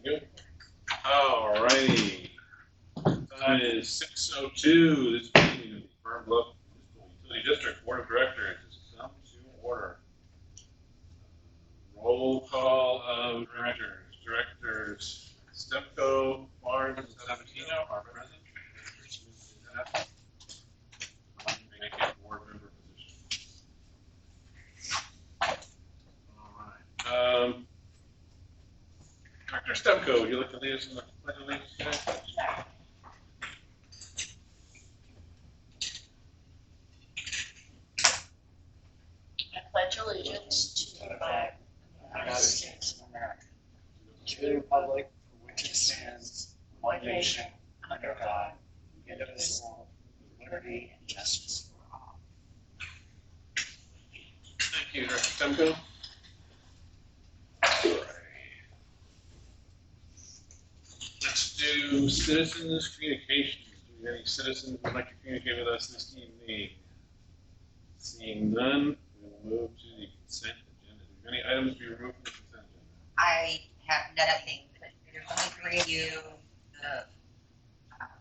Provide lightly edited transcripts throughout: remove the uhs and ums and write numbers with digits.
Good. All righty. Time is 6:02. This meeting of the Fern Bluff Utility District Board of Directors is come to order. Roll call of directors. Directors Stepco, Barnes, and Sabatino are present. Make a board member position. All right. Dr. Stepco, would you like to lead us in the pledge of allegiance today? I pledge allegiance to the flag of the United States of America, to the republic for which it stands, one nation, under God, indivisible, with liberty and justice for all. Thank you, Dr. Stepco. Let's do citizens communications. Do we have any citizens who would like to communicate with us this evening? Seeing none, we will move to the consent agenda. Do we have any items to be removed from the consent agenda? I have nothing, but there's only three of you, the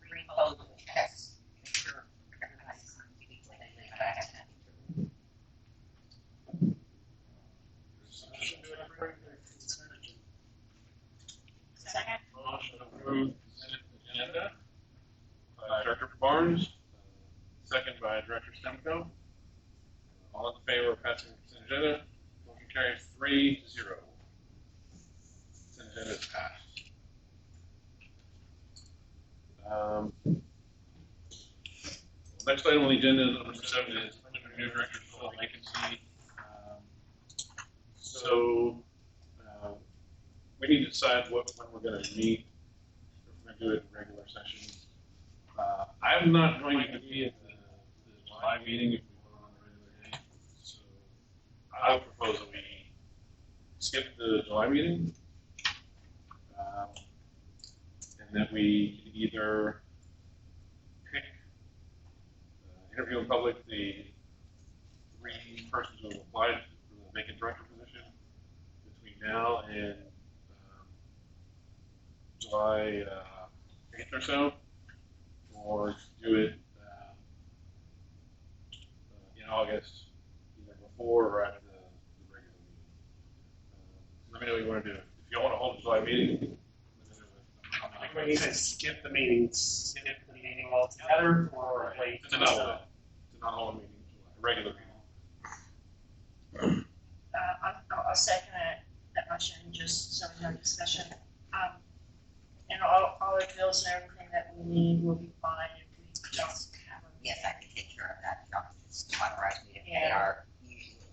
green code tests. Make sure everybody's on TV when they leave. I have nothing to Motion to approve the consent agenda. Second. Motion to approve consent agenda by Director Barnes, second by Director Stemco. All in favor of passing the consent agenda? Motion carries 3-0. Consent agenda is passed. Next item on the agenda, number 7, is new director to fill a vacancy. We need to decide when we're going to meet. If we're going to do it in regular session. I'm not going to be at the July meeting if we go on a regular day. So I would propose that we skip the July meeting. And that we either pick, interview in public the 3 persons who have applied for the vacant director position between now and July 8th or so, or do it in August, either before or after the regular meeting. Let me know what you want to do. If you want to hold a July meeting, We need to skip the meetings, skip the meeting altogether, or wait. to not hold a meeting, a regular meeting. I'll second that motion, just so we have discussion. And all the bills and everything that we need will be fine if we don't have them. Yes, I can take care of that. Y'all just authorize me to pay our usual.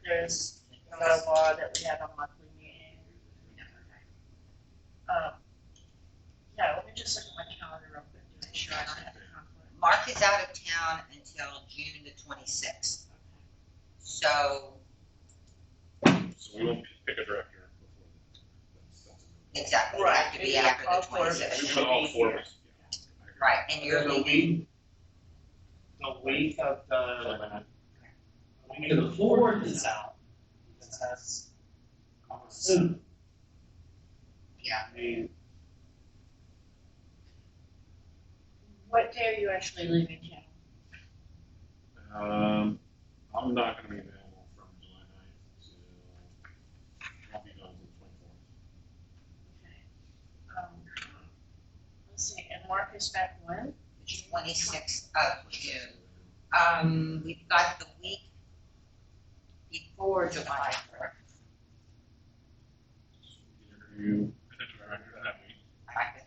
There's no law that we have a monthly meeting. Yeah, let me just look at my calendar real quick to make sure I don't have a conflict. Mark is out of town until June the 26th. So we won't pick a director before that. exactly, it Right. has to be after All the four of us. 26th. We put all 4 of us. Right, and you're leaving. The week of the 4th is out, because that's, I'm assuming, Yeah. I mean, What day are you actually leaving town? I'm not going to be available from July 9th to, I'll be gone until the 24th. Okay. Let's see, and Mark is back when? 26th of June. We've got the week before July 4th. Interview potential director that week. Like the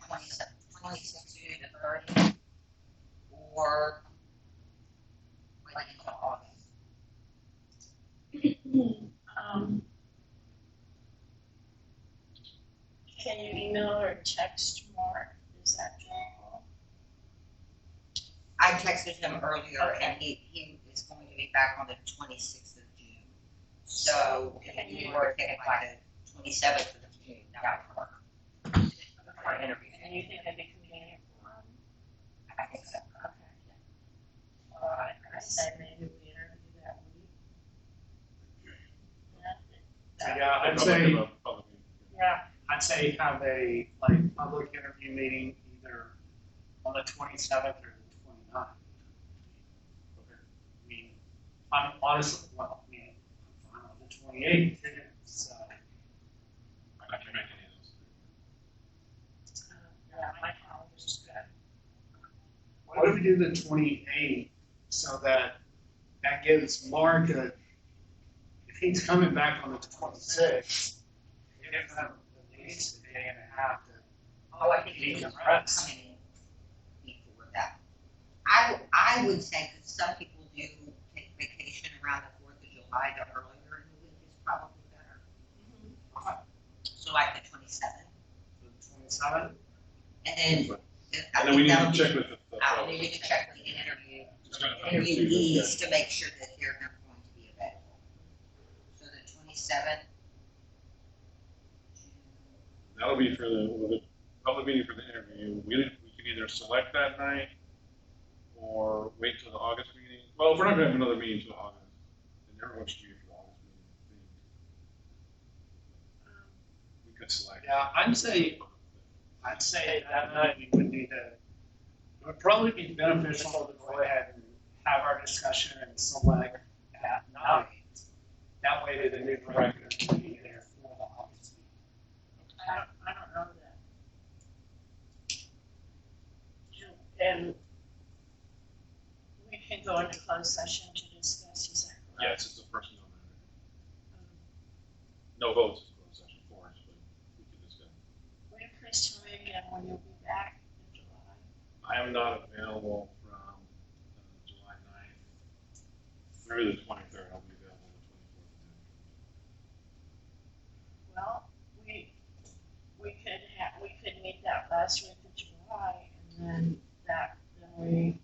26th to the 30th, or wait until August. Can you email or text Mark? Is that doable? I texted him earlier, and he is going to be back on the 26th of June. So if you were to pick like the 27th of June, that would work. For an interview. And you think that'd be convenient for him? I think so. Okay. I say maybe we interview that week. Yeah. yeah, I'd say, Yeah. I'd say have a like public interview meeting either on the 27th or the 29th. I mean, I'm honestly, well, I mean, I'm fine on the 28th, so. I can make any of those. Yeah, my calendar's good. What if we do the 28th so that gives Mark a, if he's coming back on the 26th, give him at least a day and a half to. Oh, I think He it can was rest. coming before that. I would say, because some people do take vacation around the 4th of July, the earlier in the week is probably better. So like the 27th. The 27th? And then. And then we need to check with the. We need to check with the Just gonna- interviewees to make sure that they're not going to be available. So the 27th. That'll be for the public meeting for the interview. We can either select that night or wait till the August meeting. Well, if we're not gonna have another meeting till August, then everyone should be here for the August meeting. We could select. Yeah, I'd say that night we would need to, it would probably be beneficial to go ahead and have our discussion and select at night. That way the new director can be there for the August meeting. I don't know that. And we can go into closed session to discuss, is that correct? Yes, it's a personal matter. No votes in closed session for us, but we can discuss. Will you please tell me again when you'll be back in July? I am not available from July 9th through the 23rd. I'll be available the 24th. Well, we could meet that last week of July, and then we,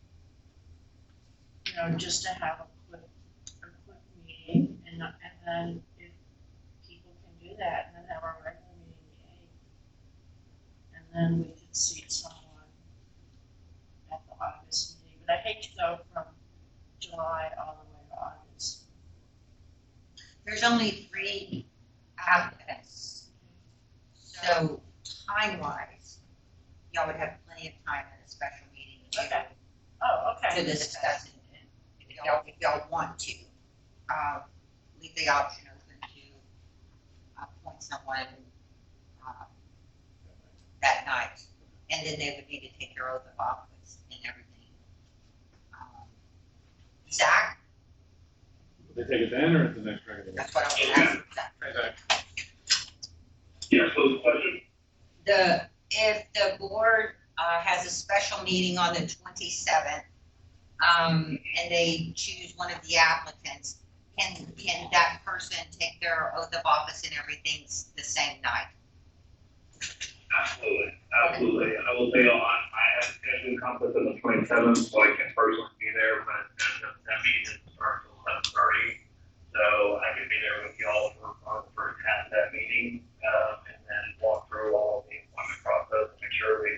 just to have a quick meeting, and then if people can do that, and then have our regular meeting the 8th. And then we could seat someone at the August meeting, but I hate to go from July all the way to August. There's only 3 applicants. So time-wise, y'all would have plenty of time at a special meeting Okay. Oh, to okay. discuss it. And if y'all want to, leave the option open to appoint someone that night. And then they would need to take their oath of office and everything. Zach, Would they take it then or at the next regular? that's what I was asking Zach. Exactly. Yeah, so the question, If the board has a special meeting on the 27th, and they choose one of the applicants, can that person take their oath of office and everything the same night? absolutely. I will say, I have a scheduling conflict on the 27th, so I can personally be there, but that meeting doesn't start until 7:30. So I can be there with y'all for the first half of that meeting, and then walk through all the appointment process, make sure we,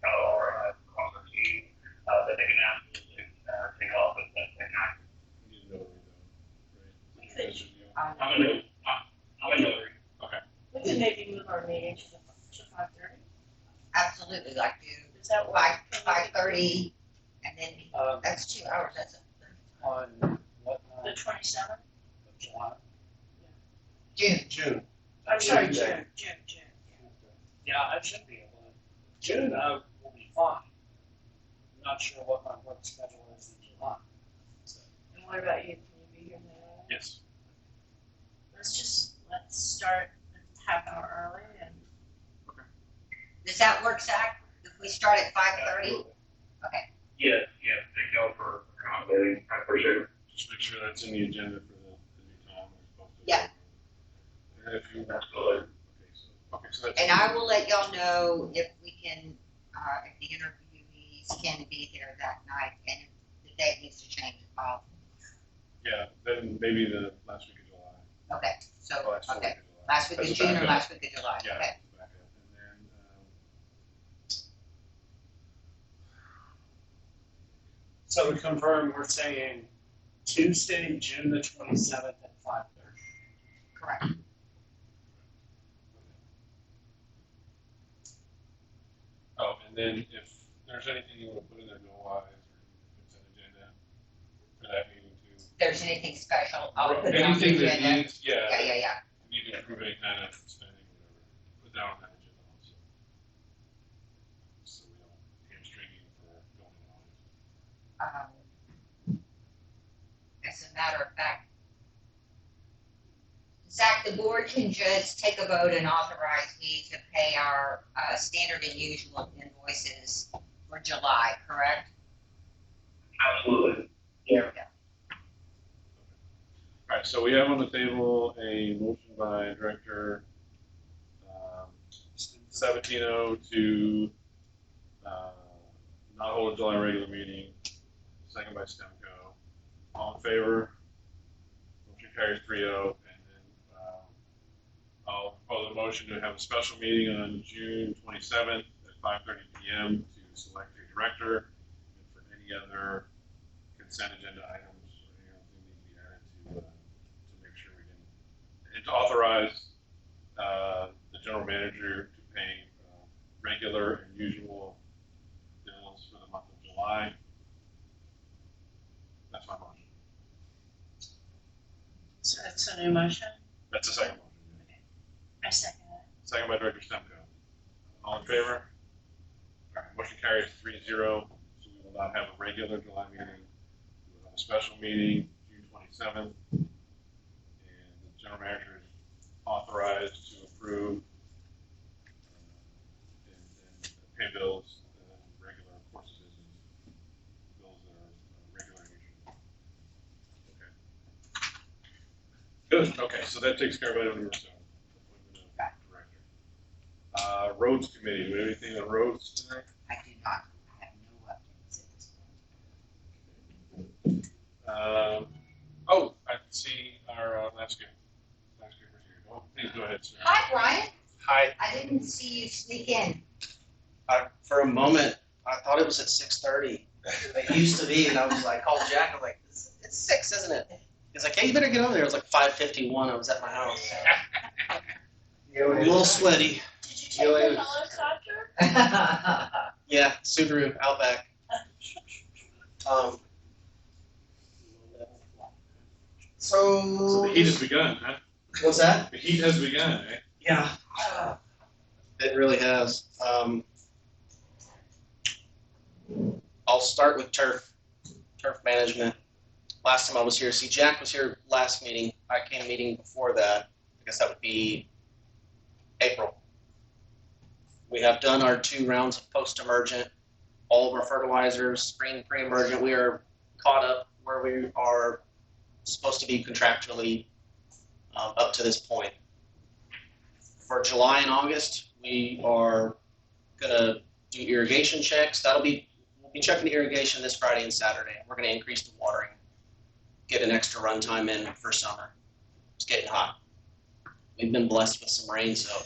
got all our eyes across our T's, that they can absolutely take office that same night. We need to know where we go, right? I'm a notary. Okay. We could maybe move our meeting to 5:30. Absolutely, like do Is that what? 5:30, and then Um, that's 2 hours, that's on what The night 27th? of July? June. June. I'm sorry, Tuesday. June. Yeah, I should be able to. June, will be fine. I'm not sure what my work schedule is in July. So, And what about you? Can you be here now? Yes. Let's start half an hour early and. Does that work, Zach? If we start at 5:30? Okay. Yes, thank y'all for accommodating, I appreciate it. Just make sure that's in the agenda for the new time we're supposed to. Yeah. And if you. Absolutely. Okay, so that's. And I will let y'all know if we can, if the interviewees can be there that night, and if the date needs to change. Yeah, then maybe the last week of July. Okay, so, Oh, that's okay, July. last week of That's June or backup. last week of July, Yeah, okay. that's the backup. And then, So to confirm, we're saying Tuesday, June the 27th at 5:30. Correct. then if there's anything you want to put in there bill-wise or consent agenda for that meeting too. If there's anything special, I'll put it on the Anything that agenda. needs, yeah, Yeah. you can approve any kind of spending or whatever, put that on that agenda also. So we don't hamstring you for going on. As a matter of fact, Zach, the board can just take a vote and authorize me to pay our standard and usual invoices for July, correct? Absolutely. There we go. All right, so we have on the table a motion by Director 17-0 to not hold a July regular meeting, second by Stemco. All in favor? Motion carries 3-0. I'll propose a motion to have a special meeting on June 27th at 5:30 p.m. to select a director and for any other consent agenda items or anything need to be added to make sure we can, and to authorize the general manager to pay regular and usual bills for the month of July. That's my motion. So that's a new motion? That's the second motion. I second it. Second by Director Stemco. All in favor? All right, motion carries 3-0. So we will not have a regular July meeting. We will have a special meeting June 27th. And the general manager is authorized to approve and pay bills, regular course of business, bills that are regular and usual. Okay. Good. Okay, so that takes care of item number 7. Roads committee, do we have anything on roads tonight? I do not have no updates at this point. Oh, I can see our landscaper here. Oh, please go ahead, sir. Hi, Brian. Hi. I didn't see you sneak in. For a moment, I thought it was at 6:30. It used to be, and I was like, called Jack. I'm like, it's 6, isn't it? He's like, hey, you better get over there. It was like 5:51. I was at my house. A little sweaty. Did you take the helicopter? Yeah, Subaru Outback. So the heat has begun, huh? What's that? The heat has begun, eh? Yeah. It really has. I'll start with turf management. Last time I was here, see, Jack was here last meeting. I came meeting before that. I guess that would be April. We have done our 2 rounds of post-emergent, all of our fertilizers, spring pre-emergent. We are caught up where we are supposed to be contractually up to this point. For July and August, we are gonna do irrigation checks. We'll be checking the irrigation this Friday and Saturday. We're gonna increase the watering, get an extra run time in for summer. It's getting hot. We've been blessed with some rain, so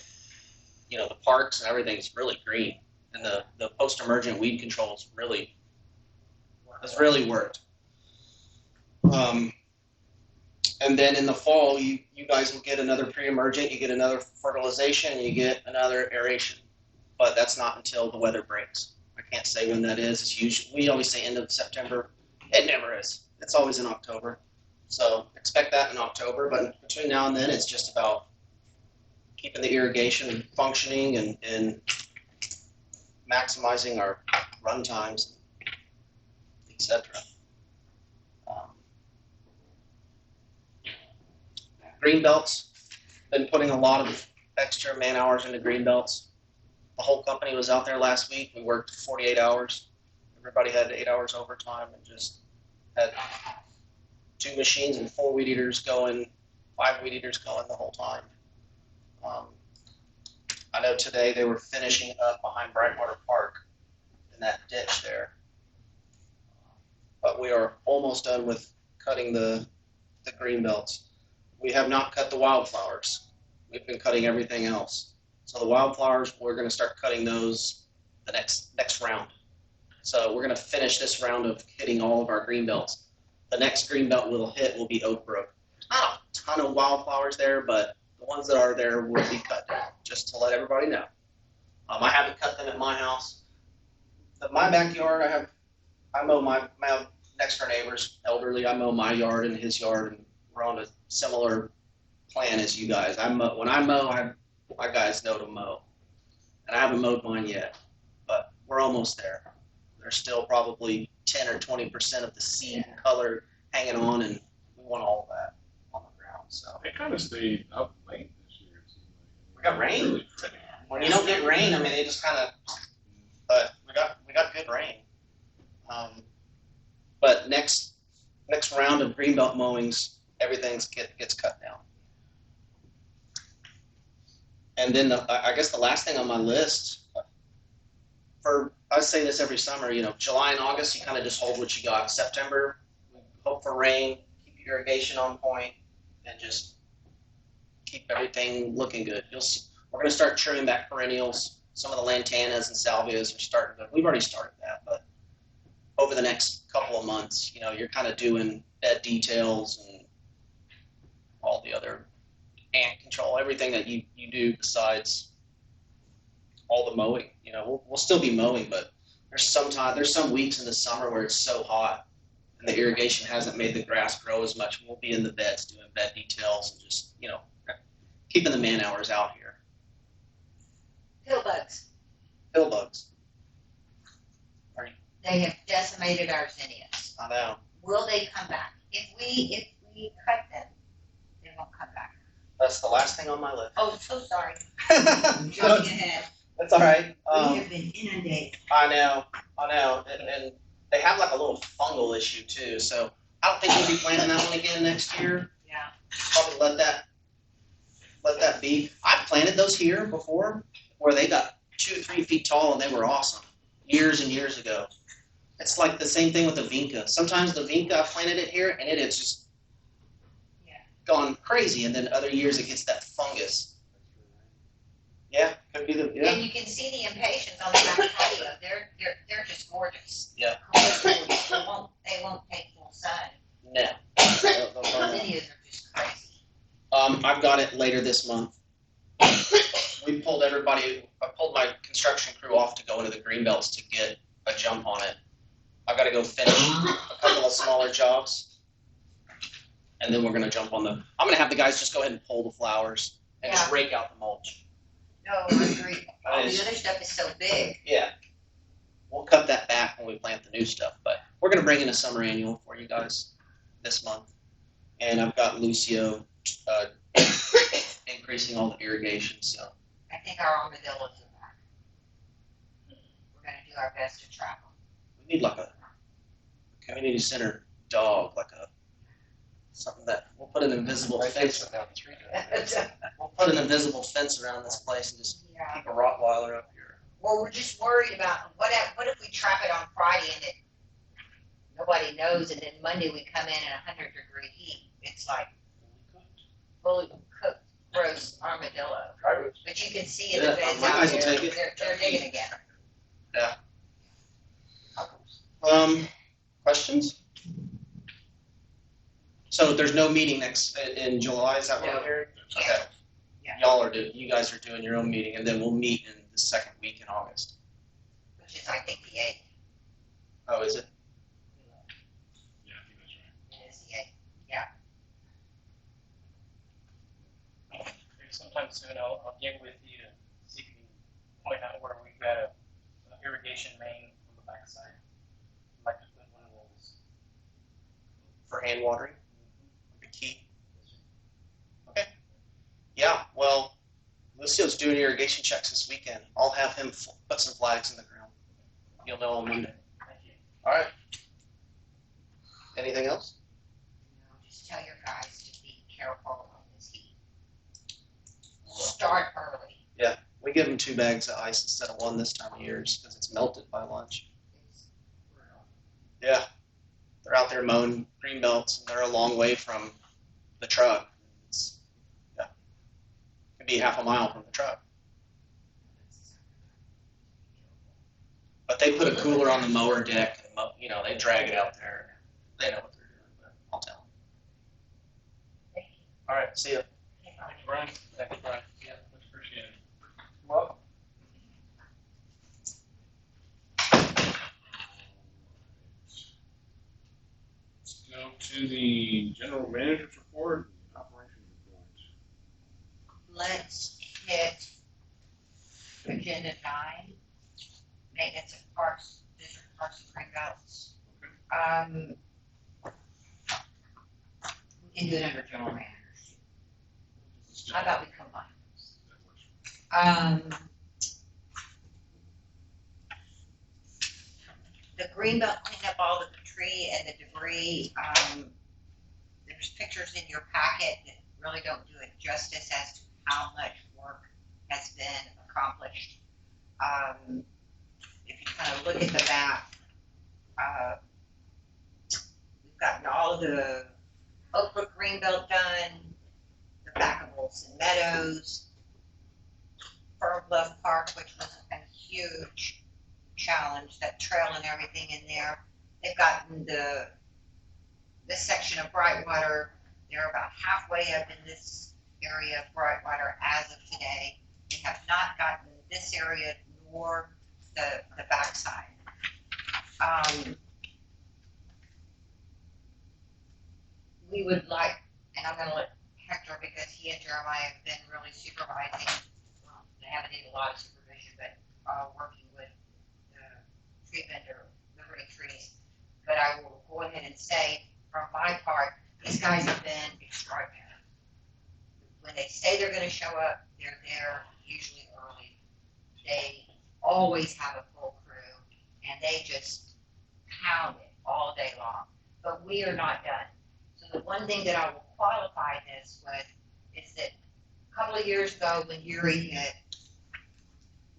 the parks and everything is really green, and the post-emergent weed control has really worked. And then in the fall, you guys will get another pre-emergent, you get another fertilization, you get another aeration, but that's not until the weather breaks. I can't say when that is. It's usually, we always say end of September. It never is. It's always in October. So expect that in October, but between now and then, it's just about keeping the irrigation functioning and maximizing our run times, etc. Green belts, been putting a lot of extra man hours into green belts. The whole company was out there last week. We worked 48 hours. Everybody had 8 hours overtime and just had 2 machines and 4 weed eaters going, 5 weed eaters going the whole time. I know today they were finishing up behind Brightwater Park in that ditch there. But we are almost done with cutting the green belts. We have not cut the wildflowers. We've been cutting everything else. So the wildflowers, we're going to start cutting those the next round. So we're going to finish this round of hitting all of our green belts. The next green belt we'll hit will be Oak Brook. Not a ton of wildflowers there, but the ones that are there will be cut down, just to let everybody know. I haven't cut them at my house. my backyard, I mow my next door neighbor's elderly. I mow my yard and his yard, and we're on a similar plan as you guys. When I mow, my guys know to mow, and I haven't mowed mine yet, but we're almost there. There's still probably 10 or 20% of the seed and color hanging on, and we want all of that on the ground. So They kind of stayed up late this year. It seemed like. We got rain. Really pretty. when you don't get rain, I mean, they just kind of. But we got good rain. But next round of greenbelt mowings, everything gets cut down. And then I guess the last thing on my list, I say this every summer, July and August, you kind of just hold what you got. September, we hope for rain, keep your irrigation on point, and just keep everything looking good. You'll see, we're going to start trimming back perennials. Some of the lantanas and salvias are starting to, we've already started that, but over the next couple of months, you're kind of doing bed details and all the other ant control, everything that you do besides all the mowing. We'll still be mowing, but there's some weeks in the summer where it's so hot and the irrigation hasn't made the grass grow as much. We'll be in the beds doing bed details and just, keeping the man hours out here. Pill bugs. Pill bugs. They have decimated our zinnias. I know. Will they come back? If we cut them, they won't come back. That's the last thing on my list. Oh, so sorry. That's Jumping ahead. all right. We have been inundated. I know. And they have like a little fungal issue too, so I don't think we'll be planting that one again next year. Yeah. Probably let that be. I planted those here before where they got 2-3 feet tall and they were awesome years and years ago. It's like the same thing with the vinca. Sometimes the vinca, I planted it here and it's just gone crazy, and then other years it gets that fungus. Yeah, could be And you can see the impatiens on the back patio. They're just gorgeous. Yeah. Gorgeous. They won't take full sun. No. Zinnias are just crazy. I've got it later this month. I pulled my construction crew off to go into the green belts to get a jump on it. I've got to go finish a couple of smaller jobs, and then we're going to jump on I'm going to have the guys just go ahead and pull the flowers and just rake out the mulch. No, I agree. All the other stuff is so big. Yeah. We'll cut that back when we plant the new stuff, but we're going to bring in a summer annual for you guys this month. And I've got Lucio increasing all the irrigation, so. I think our armadillos are back. We're going to do our best to trap them. We need like a community center dog, something that we'll put an invisible fence. We'll put an invisible fence around this place and just keep a Rottweiler up here. Well, we're just worried about what if we trap it on Friday and nobody knows, and then Monday we come in at 100-degree heat. It's like fully cooked roast armadillo. But you can see in the beds my out guys will there, take it. they're digging again. Yeah. Questions? So there's no meeting in July, is that what I'm hearing? Okay. Yeah. You guys are doing your own meeting, and then we'll meet in the second week in August. Which is, I think, the 8th. Oh, is it? Yeah, I think that's right. It is the 8th. Yeah. Maybe sometime soon I'll get with you to see if you can point out where we've got a irrigation main on the backside. I'd like to put one of those. For hand watering? The key? Okay. Yeah, well, Lucio's doing irrigation checks this weekend. I'll have him put some flags in the ground. You'll know on Monday. Thank you. All right. Anything else? Just tell your guys to be careful on this heat. Start early. We give them 2 bags of ice instead of 1 this time of year because it's melted by lunch. It's brutal. Yeah. They're out there mowing green belts, and they're a long way from the truck. It could be half a mile from the truck. But they put a cooler on the mower deck, and they drag it out there. They know what they're doing, but I'll tell them. Thank you. All right, see ya. Okay, bye. Thank you, Brian. Thank you, Brian. Yeah, much appreciated. Well, to the general manager's report and the operations report. Let's hit agenda 9, maintenance of parks, district parks and greenbelts. We can do it under general managers. How about we combine those? The greenbelt cleanup, all the tree and the debris, there's pictures in your packet that really don't do it justice as to how much work has been accomplished. If you kind of look at the map, we've gotten all of the Oak Brook Greenbelt done, the back of Olson Meadows, Fern Bluff Park, which was a huge challenge, that trail and everything in there. They've gotten this section of Brightwater. They're about halfway up in this area of Brightwater as of today. They have not gotten this area nor the backside. We would like, and I'm going to let Hector, because he and Jeremiah have been really supervising. Well, they haven't needed a lot of supervision, but working with the tree vendor, Liberty Trees. But I will go ahead and say, from my part, these guys have been extraordinary. When they say they're going to show up, they're there usually early. They always have a full crew, and they just pound it all day long. But we are not done. So the one thing that I will qualify this with is that a couple of years ago when Uri hit,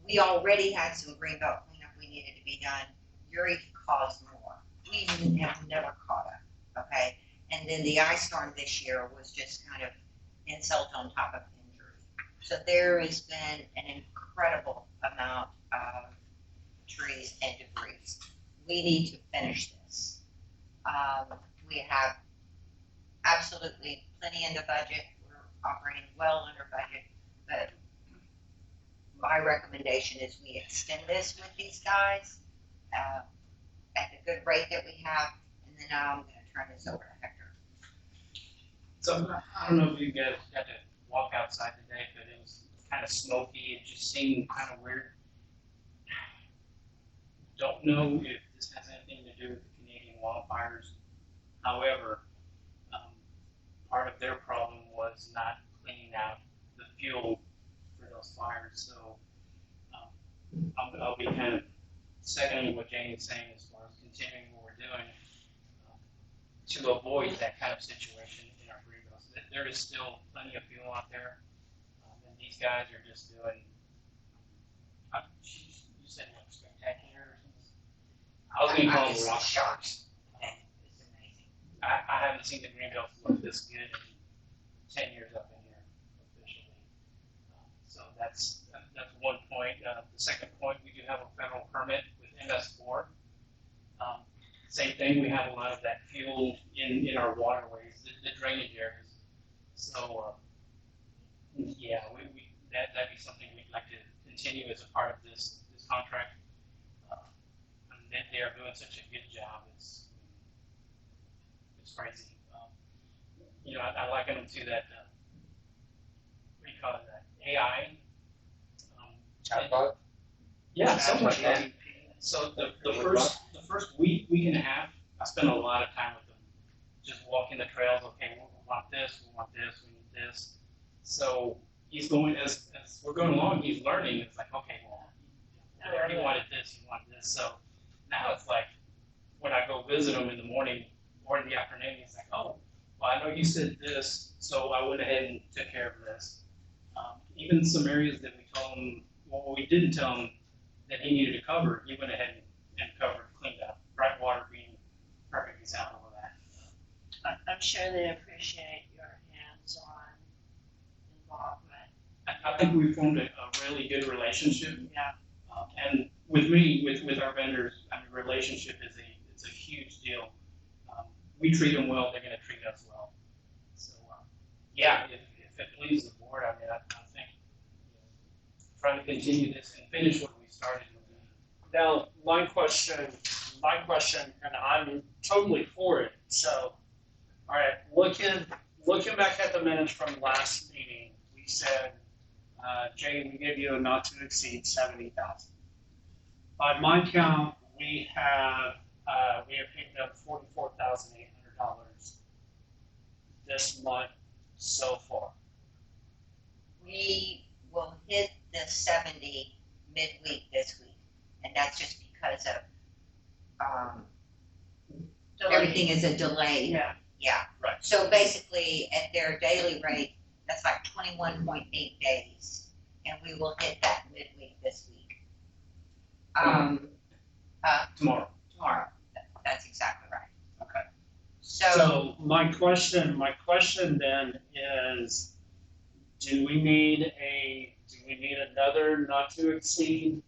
we already had some greenbelt cleanup we needed to be done. Uri caused more. We have never caught up, okay? And then the ice storm this year was just kind of insult on top of injury. So there has been an incredible amount of trees and debris. We need to finish this. We have absolutely plenty in the budget. We're operating well under budget, but my recommendation is we extend this with these guys at the good rate that we have, and then I'm going to turn this over to Hector. So I don't know if you guys got to walk outside today, but it was kind of smoky. It just seemed kind of weird. Don't know if this has anything to do with the Canadian wildfires. However, part of their problem was not cleaning out the fuel for those fires. So I'll be kind of seconding what Jane is saying as far as continuing what we're doing to avoid that kind of situation in our greenbelts. There is still plenty of fuel out there, and these guys are just doing. You said what, spectacular or something? I was going to call them rock stars. It's amazing. I haven't seen the greenbelt look this good in 10 years up in here officially. So that's one point. The second point, we do have a federal permit with MS4. Same thing, we have a lot of that fuel in our waterways, the drainage areas. So yeah, that'd be something we'd like to continue as a part of this contract. And they are doing such a good job. It's crazy. I liken them to that, what do you call it, that AI? Chatbot? Yeah, something like that. So the first week and a half, I spent a lot of time with them, just walking the trails. Okay, we want this, we need this. So he's going, as we're going along, he's learning. It's like, okay, well, I already wanted this, you want this. So now it's like, when I go visit him in the morning or in the afternoon, he's like, oh, well, I know you said this, so I went ahead and took care of this. Even some areas that we told him, well, we didn't tell him that he needed to cover, he went ahead and covered, cleaned up. Brightwater being a perfect example of that. I'm sure they appreciate your hands-on involvement. I think we formed a really good relationship. Yeah. And with me, with our vendors, I mean, relationship it's a huge deal. We treat them well, they're going to treat us well. So, yeah, if it pleases the board, I mean, I think trying to continue this and finish what we started. Now, my question, and I'm totally for it, so All right, looking back at the minutes from last meeting, we said, Jay, we gave you a not to exceed 70,000. By my count, we have picked up $44,800 this month so far. We will hit the 70 midweek this week, and that's just because of, everything is a delay. Yeah. Yeah. Right. So basically, at their daily rate, that's like 21.8 days, and we will hit that midweek this week. Tomorrow. Tomorrow. That's exactly right. Okay. So, So my question then is, do we need another not to exceed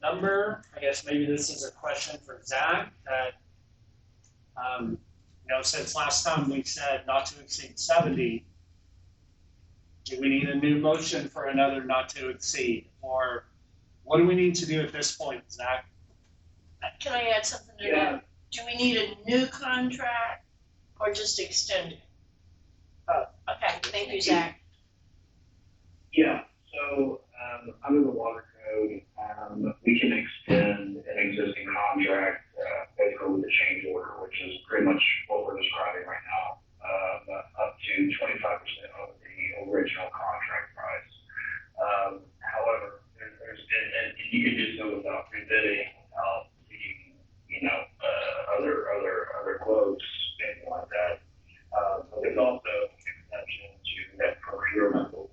number? I guess maybe this is a question for Zach that, since last time we said not to exceed 70, do we need a new motion for another not to exceed? Or what do we need to do at this point, Zach? Can I add something to that? Do we need a new contract or just extend it? Oh, okay, thank you, Zach. Yeah, so, under the water code, we can extend an existing contract, basically with a change order, which is pretty much what we're describing right now, up to 25% of the original contract price. However, and you can do so without rebidding, without seeing, other quotes, anything like that. But there's also an exception to that procurement rule,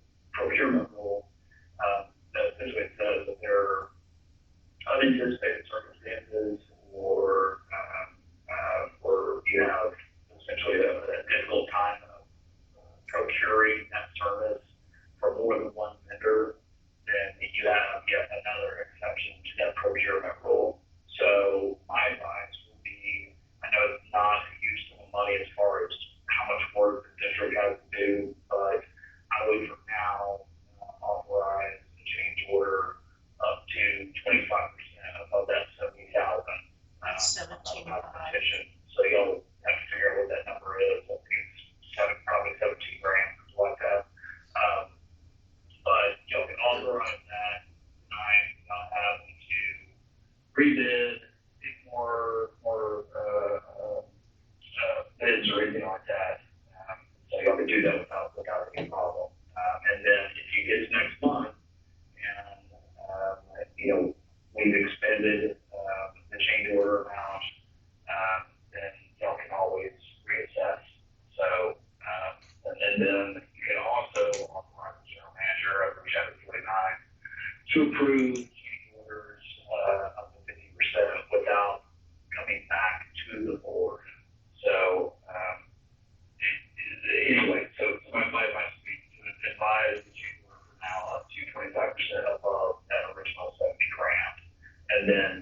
that essentially says that there are unanticipated circumstances or you have essentially a difficult time of procuring that service for more than one vendor, then you have yet another exception to that procurement rule. So my advice would be, I know it's not a huge sum of money as far as how much work the district has to do, but I would for now authorize a change order up to 25% above that 70,000. 17.5. Competition. So you'll have to figure out what that number is. I think it's probably 17 grand, something like that. But y'all can authorize that tonight without having to rebid, take more bids or anything like that. So y'all can do that without any problem. And then if you get to next month and we've expended the change order amount, then y'all can always reassess. So, and then you can also authorize the general manager under chapter 49 to approve change orders up to 50% without coming back to the board. So, anyway, so my advice would be to advise the change order for now up to 25% above that original 70 grand, and then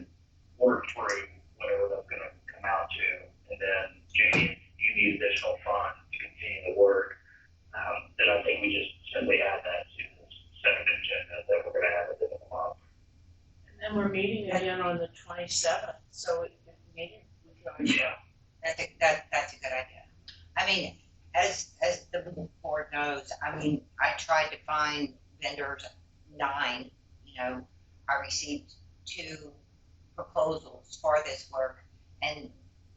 work through whatever that's going to come out to. And then, Jamie, if you need additional funds to continue the work, then I think we just simply add that to this second agenda that we're going to have at the end of the month. And then we're meeting again on the 27th, so if we need it, we can always. Yeah. that's a good idea. I mean, as the board knows, I tried to find vendors, 9, I received 2 proposals for this work, and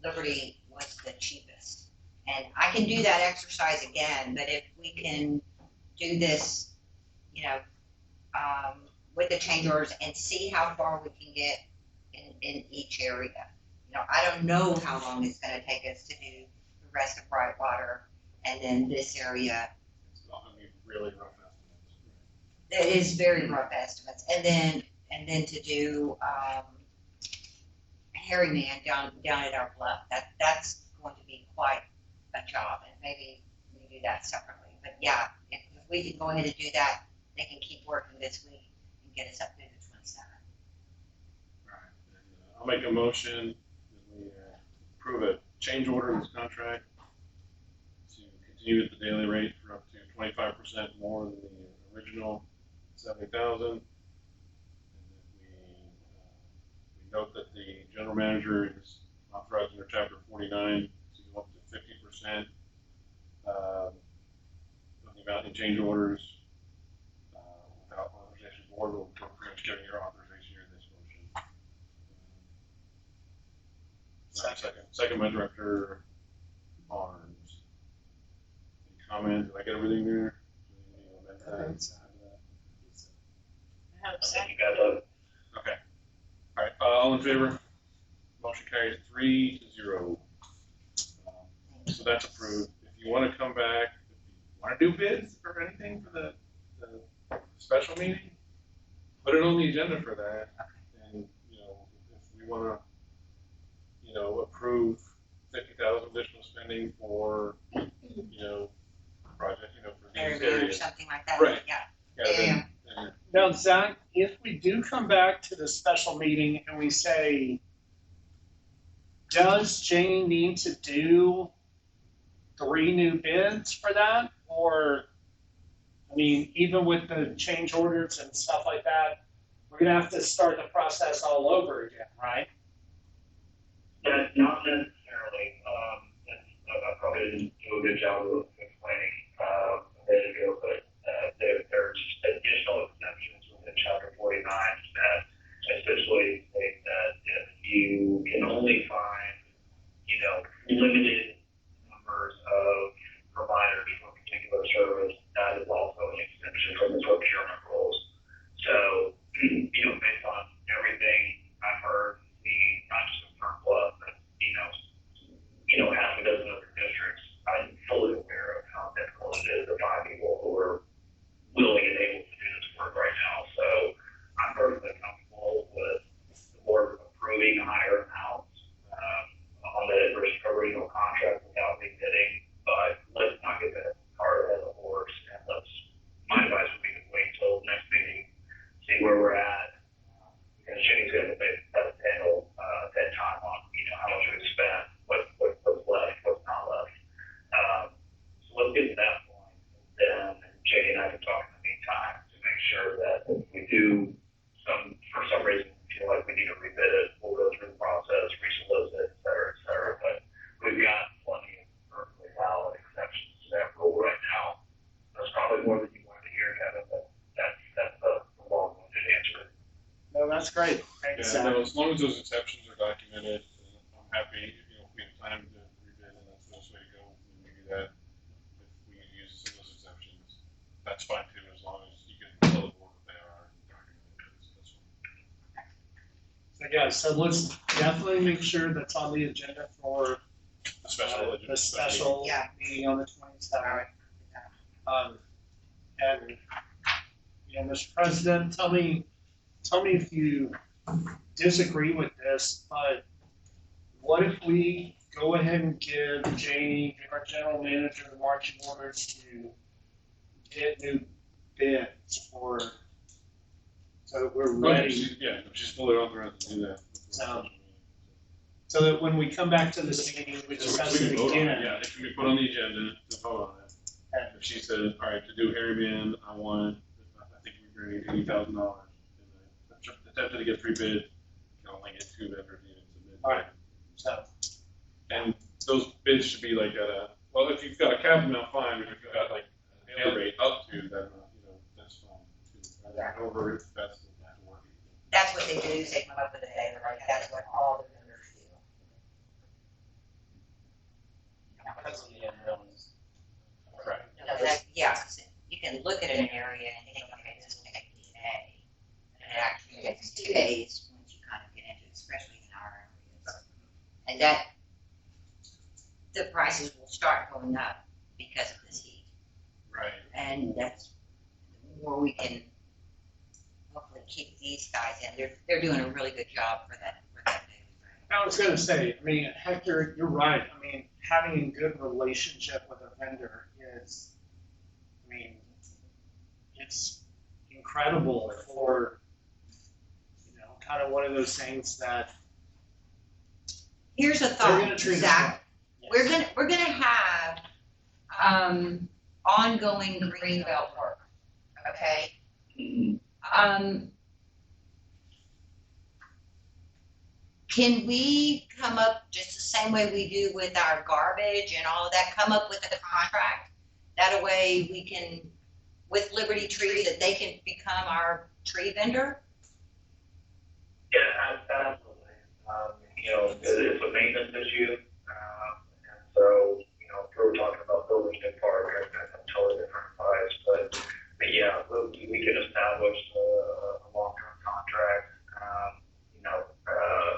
Liberty was the cheapest. And I can do that exercise again, but if we can do this, with the change orders and see how far we can get in each area. I don't know how long it's gonna take us to do the rest of Brightwater and then this area. It's not gonna be really rough estimates. It is very rough estimates. And then to do, Harry Man down at our bluff, that's going to be quite a job, and maybe we do that separately. But yeah, if we can go ahead and do that, they can keep working this week and get us up to the 27th. Right. And, I'll make a motion that we approve a change order in this contract to continue at the daily rate for up to 25% more than the original 70,000. And that we note that the general manager is authorized under chapter 49 to go up to 50% 10%. The amount in change orders, without authorization board, we're pretty much giving your authorization here in this motion. Second by Director Barnes. Any comment? Did I get everything there? You guys have Okay. All right, all in favor? Motion carries 3-0. So that's approved. If you want to come back, if you want to do bids or anything for the special meeting, put it on the agenda for that. And, you know, if we want to, you know, approve 50,000 additional spending for, you know, project, you know, for these Area or areas. something like that. Right. Yeah. Yeah, then, Now, Zach, if we do come back to the special meeting and we say, does Jane need to do 3 new bids for that? Or, I mean, even with the change orders and stuff like that, we're gonna have to start the process all over again, right? not necessarily. I probably didn't do a good job of explaining a minute ago, but there's additional exceptions within Chapter 49 that essentially state that if you can only find, you know, limited numbers of providers for a particular service, that is also an exception from the procurement rules. So, you know, based on everything I've heard, not just in Fern Bluff, but, you know, half a dozen other districts, I'm fully aware of how difficult it is to find people who are willing and able to do this work right now. So I'm perfectly comfortable with the board approving higher amounts on the original contract without bidding, but let's not get that cart ahead of the horse, and my advice would be to wait till next meeting, see where we're at, because Jenny's going to have a handle that time on, you know, how much we've spent, what's left, what's not left. So let's get to that point, and then Jenny and I can talk in the meantime to make sure that if we do for some reason feel like we need to rebid it, we'll go through the process, resolicit, et cetera, but we've got plenty of perfectly valid exceptions to that rule right now. That's probably more than you wanted to hear, Kevin, but that's a long-winded answer. No, that's great. Thanks, Yeah, Zach. no, as long as those exceptions are documented, I'm happy, you know, if we have time to rebid and that's the best way to go, we do that. If we use some of those exceptions, that's fine too, as long as you can tell the board what they are and document it. That's fine. So, yeah, so let's definitely make sure that's on the agenda for The special. the special Yeah. meeting on the 27th. And, yeah, Mr. President, tell me if you disagree with this, but what if we go ahead and give Janie, our general manager, the marching orders to get new bids for, so we're ready, She's fully authorized to do that. so that when we come back to this meeting, we discuss it again. Yeah, it can be put on the agenda to vote on it. And If she says, all right, to do Harry Band, I think we agreed $80,000. Attempted to get 3 bids, you can only get 2 vendors even submit. All right. So, And those bids should be like well, if you've got a cap amount, fine, but if you've got like a daily rate up to that amount, you know, that's fine too. Yeah. Over, that's the work. That's what they do, is they come up with a daily rate. That's what all the vendors do. Because of the unknowns. Right. No, that, yeah, you can look at an area and think, okay, this will take me a day. And it actually takes 2 days once you kind of get into it, especially in our areas. And that, the prices will start going up because of this heat. Right. And that's the more we can hopefully keep these guys in. They're doing a really good job for that daily rate. I was gonna say, I mean, Hector, you're right. I mean, having a good relationship with a vendor is, I mean, it's incredible for, you know, kind of one of those things that Here's a they're gonna thought, treat us Zach. well. We're gonna have ongoing greenbelt work, okay? Can we come up just the same way we do with our garbage and all of that, come up with a contract? That way we can, with Liberty Tree, that they can become our tree vendor? Yeah, absolutely. It's a maintenance issue. And so, if we were talking about building a park, that's a totally different price. But yeah, we can establish a long-term contract,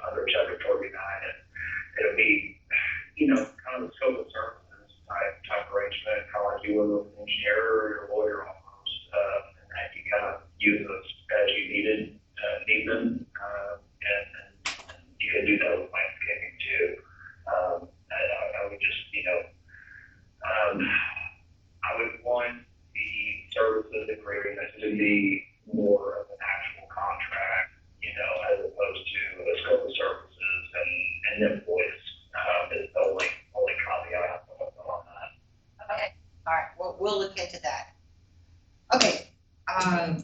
under Chapter 49. And it'll be, kind of the scope of services type arrangement, kind of like you would with an engineer or your lawyer almost, and that you kind of use those as you need them. And you can do that with landscaping too. I would just, I would want the services agreement to be more of an actual contract, as opposed to a scope of services and invoice. Is the only caveat on that. Okay, all right, we'll look into that. Okay,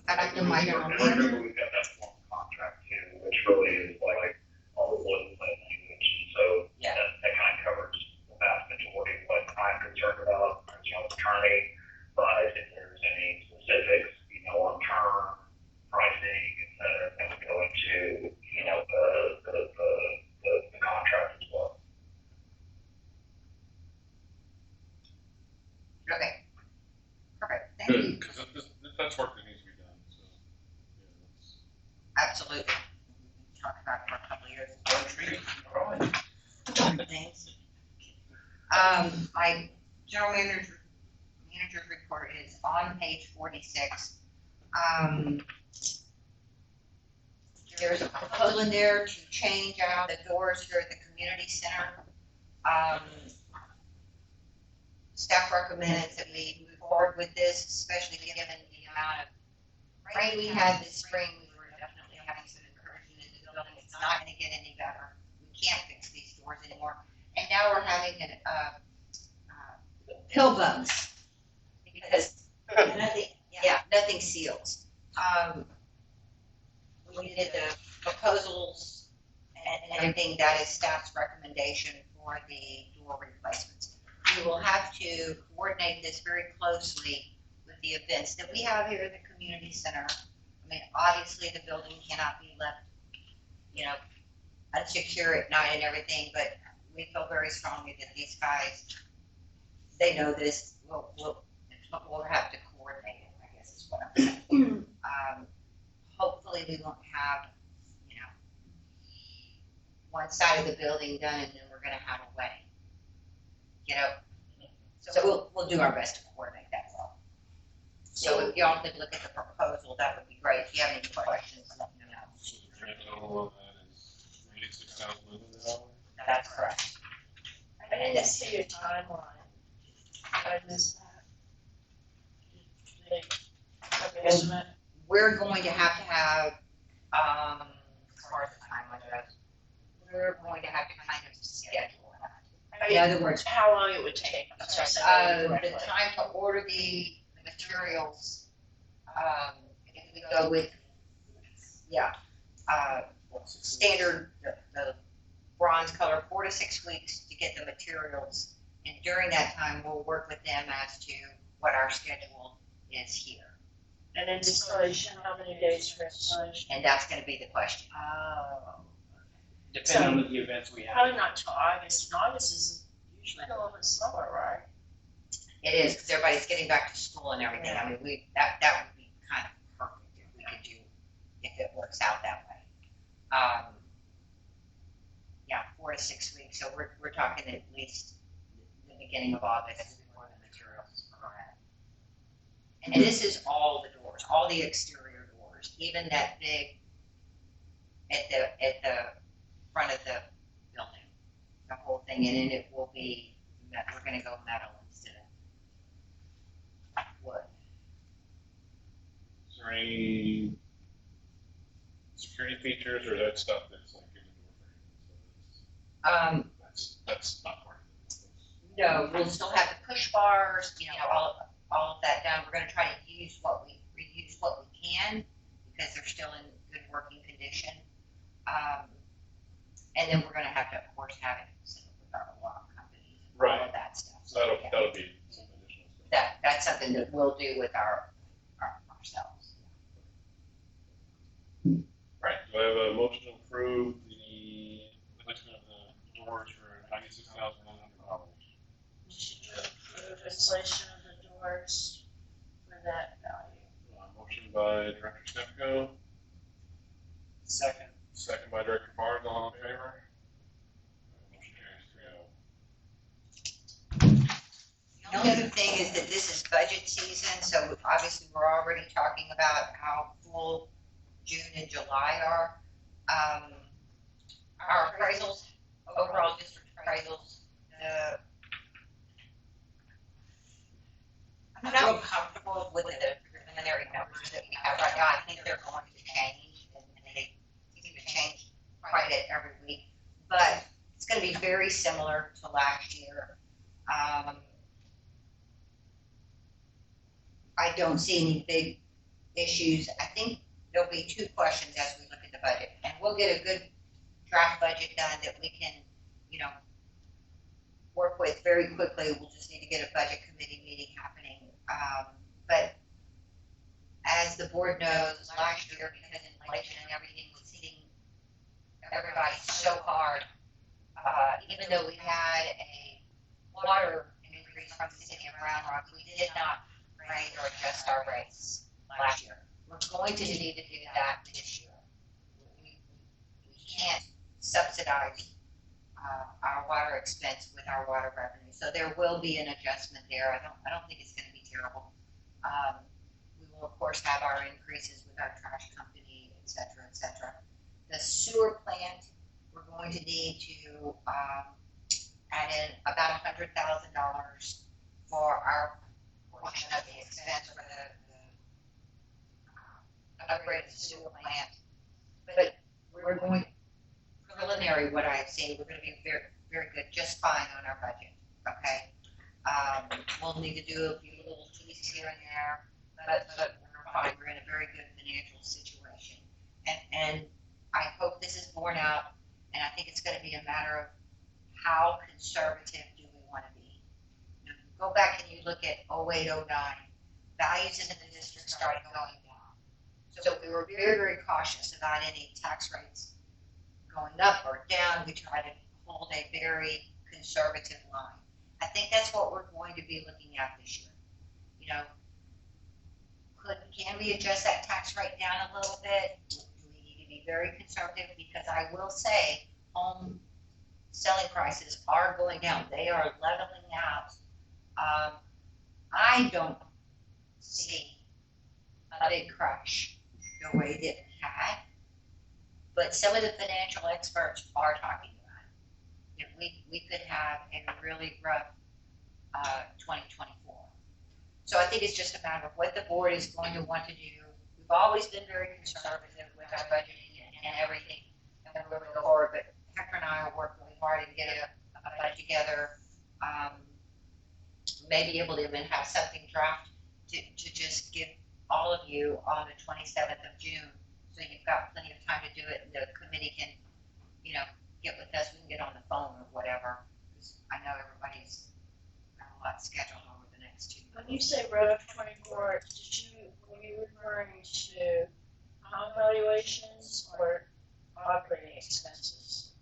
back to my general manager. Remember, we've got that form contract too, which really is like all the boilerplate language. And so Yeah. that kind of covers the vast majority of what I'm concerned about as an attorney. But if there's any specifics, on term, pricing, et cetera, that would go into, the contract as well. Okay, perfect, thank Good, you, because that's work that needs to be done, so, yeah, that's. absolutely. Talked about it for a couple of years. Don't treat it, you're all right. Thanks. My general manager's report is on page 46. There's a proposal in there to change out the doors here at the community center. Staff recommends that we move forward with this, especially given the amount of rain we had this spring. We were definitely having some incursion into the building. It's not gonna get any better. We can't fix these doors anymore. And now we're having pill bugs because nothing seals. We did the proposals and everything. That is staff's recommendation for the door replacements. We will have to coordinate this very closely with the events that we have here at the community center. I mean, obviously the building cannot be left, unsecure at night and everything, but we feel very strongly that these guys, they know this. We'll have to coordinate it, I guess is what I'm saying. Hopefully we won't have, one side of the building done and then we're gonna have a wedding. So we'll do our best to coordinate that well. So if y'all could look at the proposal, that would be great. If you have any questions, let me know. Grand total on that is $96,000. That's correct. I didn't see a timeline. I missed that. Did they have an estimate? We're going to have, as far as the timeline goes, we're going to have to kind of schedule that. In other words, How long it would take? So I said that the correctly. time to order the materials, if we go with, standard, the bronze color, 4 to 6 weeks to get the materials. And during that time, we'll work with them as to what our schedule is here. And installation, how many days for installation? And that's gonna be the question. Oh. Depending on the events we have. Probably not till August, and August is usually a little bit slower, right? It is, because everybody's getting back to school and everything. I mean, that would be kind of perfect if we could do, if it works out that way. 4 to 6 weeks, so we're talking at least the beginning of August before the materials arrive. And this is all the doors, all the exterior doors, even that big at the front of the building, the whole thing, and then it will be, we're gonna go metal instead of wood. Is there any security features or that stuff that's like in the door frame? That's not part of it. No, we'll still have the push bars, all of that done. We're gonna try to reuse what we can, because they're still in good working condition. And then we're gonna have to, of course, have it set up with our law company, all Right. of that stuff. So that'll be some additional stuff. That's something that we'll do with ourselves. Right, do I have a motion to approve the replacement of the doors for $96,100? Should you approve installation of the doors for that value? Motion by Director Stefko, Second. second by Director Barnes, all in favor? Motion carries 3-0. The only other thing is that this is budget season, so obviously we're already talking about how full June and July are. Our appraisals, overall district appraisals, I'm not real comfortable with the preliminary numbers that we have right now. I think they're going to change, and they seem to change quite a bit every week. But it's going to be very similar to last year. I don't see any big issues. I think there'll be two questions as we look at the budget, and we'll get a good draft budget done that we can, work with very quickly. We'll just need to get a budget committee meeting happening. But as the board knows, last year, because inflation and everything was hitting everybody so hard, even though we had a water increase from the city of Round Rock, we did not raise or adjust our rates last year. We're going to need to do that this year. We can't subsidize our water expense with our water revenue, so there will be an adjustment there. I don't think it's going to be terrible. We will of course have our increases with our trash company, et cetera, et cetera. The sewer plant, we're going to need to add in about $100,000 for our portion of the expense for the upgrade of the sewer plant. But we're going, preliminary, what I've seen, we're going to be very, very good, just fine on our budget, okay? We'll need to do a few little tweaks here and there, but we're fine. We're in a very good financial situation. And I hope this is borne out, and I think it's going to be a matter of how conservative do we want to be. Go back and you look at 08, 09, values in the district started going down. So we were very, very cautious about any tax rates going up or down. We try to hold a very conservative line. I think that's what we're going to be looking at this year. Can we adjust that tax rate down a little bit? Do we need to be very conservative? Because I will say home selling prices are going down. They are leveling out. I don't see a big crash the way that we had, but some of the financial experts are talking about it. We could have a really rough 2024. So I think it's just a matter of what the board is going to want to do. We've always been very conservative with our budgeting and everything, and we're going to go forward. But Hector and I are working really hard to get a budget together. Maybe able to even have something draft to just give all of you on the 27th of June, so you've got plenty of time to do it, and the committee can, get with us. We can get on the phone or whatever, because I know everybody's got a lot scheduled over the next 2 When you say Rev 24, were you referring to home valuations or operating expenses?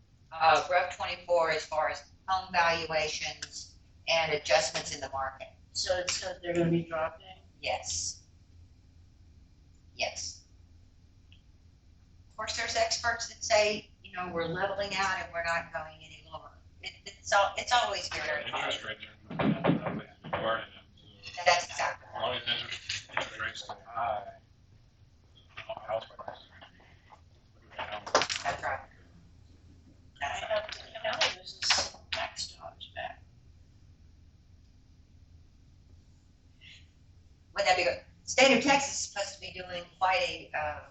Rev 24 as far as home valuations and adjustments in the market. So they're going to be dropping? Yes. Yes. Of course, there's experts that say, we're leveling out and we're not going any lower. It's always very hard. Interest rates are moving up, and nothing's regarding them. So That's exactly as long as interest rates stay high, house prices are going to be down. That's right. That's I right. have the county loses some tax dollars back. Would that be good? State of Texas is supposed to be doing quite a,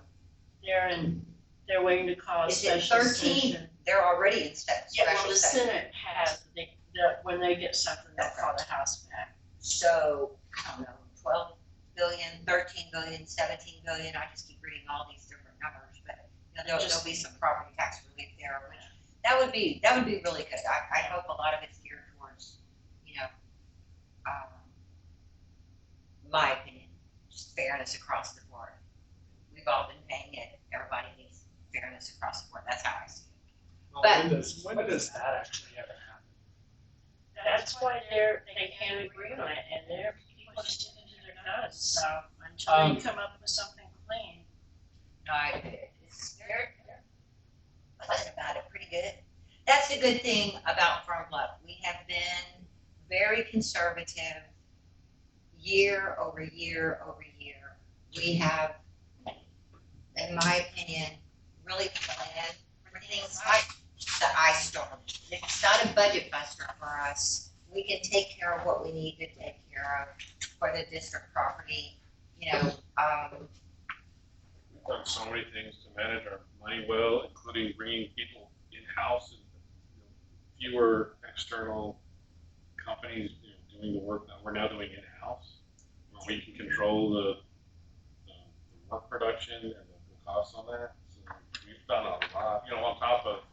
They're waiting to call a is it special 13? session. They're already in special Yeah, well, the session. Senate has, when they get something, they'll call the House back. So, I don't know, 12 billion, 13 billion, 17 billion, I just keep reading all these different numbers, but there'll be some property tax relief there, which That would be really good. I hope a lot of it's geared towards, you know, my opinion, just fairness across the board. We've all been paying it. Everybody needs fairness across the board. That's how I see it. Well, But- when does that actually ever happen? That's why they can't agree on it, and people sticking to their guns, so until they come up with something clean. No, they're pleasant about it, pretty good. That's the good thing about Fern Bluff. We have been very conservative year over year over year. We have, in my opinion, really planned for things like the ice storm. It's not a budget buster for us. We can take care of what we need to take care of for the district property, you know, We've done so many things to manage our money well, including bringing people in-house and fewer external companies doing the work that we're now doing in-house, where we can control the work production and the costs on that. So we've done a lot, on top of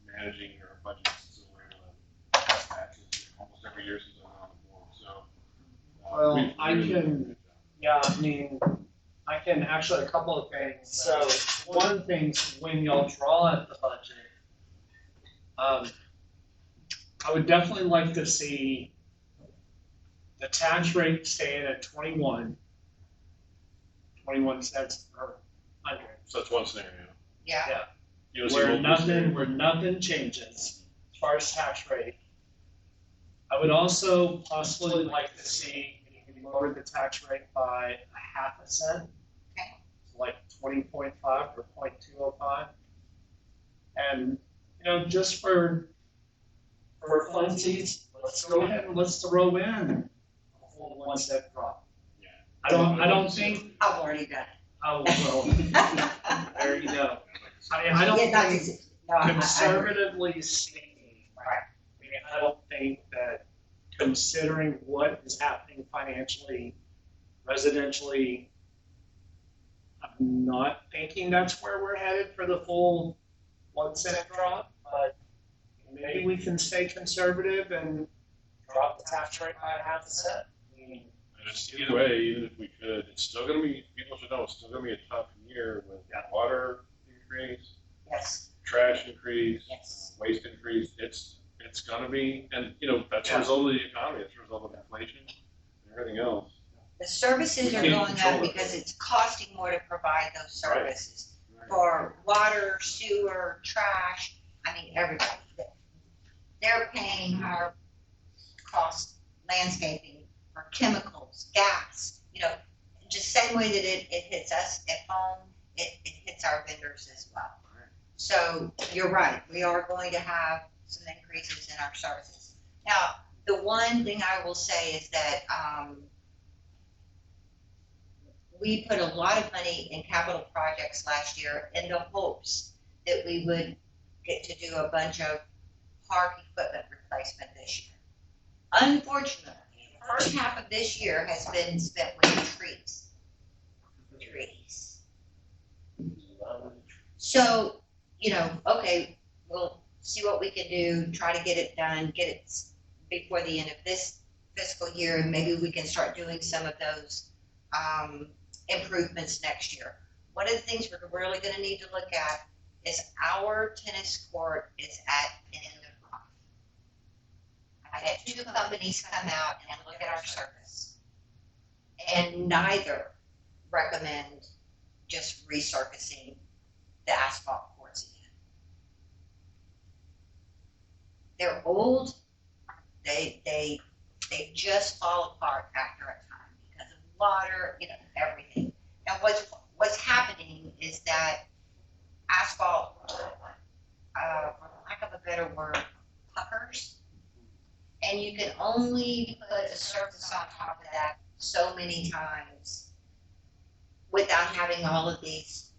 managing our budgets. So we're able to cut taxes almost every year since I've been on the board. So Well, we've I really done a can- good job. Yeah, I mean, I can actually, a couple of things. So one of the things, when y'all draw at the budget, I would definitely like to see the tax rate staying at 21 cents per hundred. So that's one scenario. yeah. You'll see Where multiple nothing changes as far as tax rate. I would also possibly like to see if we lower the tax rate by 0.5 cent. Okay. Like 20.5 or 0.205. And, just for funsies, let's go ahead and let's throw in a full 1 cent drop. Yeah. I don't think, I've already done oh, well, there you go. I mean, I don't it. Yeah, think, no, I agree. conservatively speaking, I don't think that considering what is happening financially, residentially, I'm not thinking that's where we're headed for the full 1 cent drop, but maybe we can stay conservative and drop the tax rate by 0.5 cent. I mean, Either way, even if we could, it's still gonna be, people should know, it's still gonna be a tough year with water increase, Yes, trash increase, yes. waste increase. It's gonna be, and that's a result of the economy, it's a result of inflation and everything else. The services We are can't going control up it. because it's costing more to provide those Right. services. For water, sewer, trash, I mean, everybody. They're paying higher cost landscaping for chemicals, gas, just same way that it hits us at home, it hits our vendors as well. So you're right, we are going to have some increases in our services. Now, the one thing I will say is that, we put a lot of money in capital projects last year in the hopes that we would get to do a bunch of park equipment replacement this year. Unfortunately, the first half of this year has been spent with trees. So, okay, we'll see what we can do, try to get it done, get it before the end of this fiscal year, and maybe we can start doing some of those improvements next year. One of the things we're really going to need to look at is our tennis court is at an end of life. I had 2 companies come out and look at our surface, and neither recommend just resurfacing the asphalt courts again. They're old. They just fall apart after a time because of water, everything. And what's happening is that asphalt, for lack of a better word, puckers. And you can only put a surface on top of that so many times without having all of these